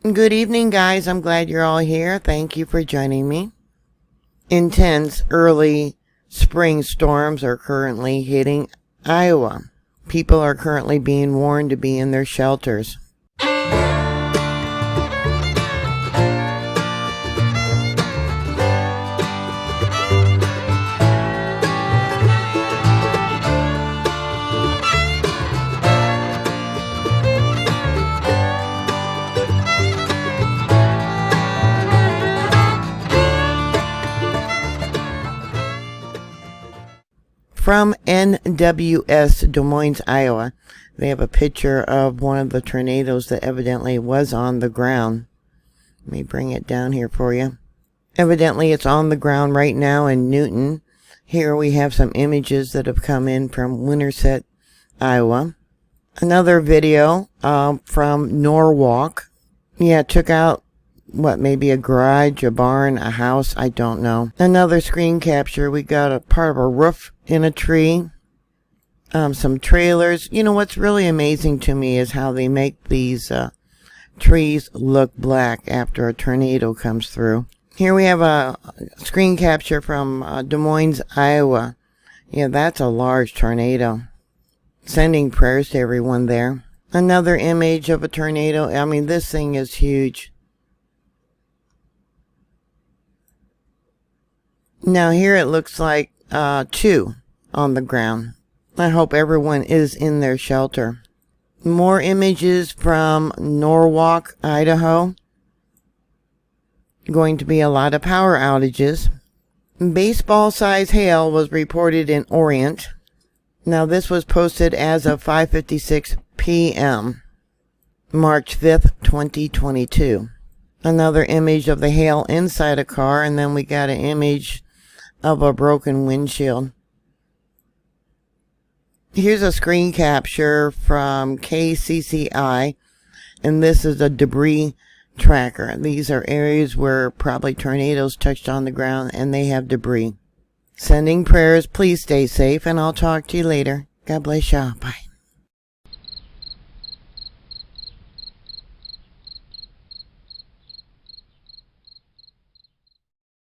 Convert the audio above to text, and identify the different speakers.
Speaker 1: Good evening, guys. I'm glad you're all here. Thank you for joining me. Intense early spring storms are currently hitting Iowa. People are currently being warned to be in their shelters. From NWS Des Moines, Iowa, they have a picture of one of the tornadoes that evidently was on the ground. Let me bring it down here for you. Evidently, it's on the ground right now in Newton. Here we have some images that have come in from Winterset, Iowa. Another video from Norwalk. Yeah, took out maybe a garage, a barn, a house, I don't know. Another screen capture, we got a part of a roof in a tree, some trailers. You know, what's really amazing to me is how they make these trees look black after a tornado comes through. Here we have a screen capture from Des Moines, Iowa. Yeah, that's a large tornado. Sending prayers to everyone there. Another image of a tornado. I mean, this thing is huge. Now here it looks like two on the ground. I hope everyone is in their shelter. More images from Norwalk, Idaho. Going to be a lot of power outages. Baseball-size hail was reported in Orient. Now this was posted as of 5:56 p.m. March 5th, 2022. Another image of the hail inside a car, and then we got an image of a broken windshield. Here's a screen capture from KCCI, and this is a debris tracker. These are areas where probably tornadoes touched on the ground and they have debris. Sending prayers. Please stay safe, and I'll talk to you later. God bless y'all. Bye.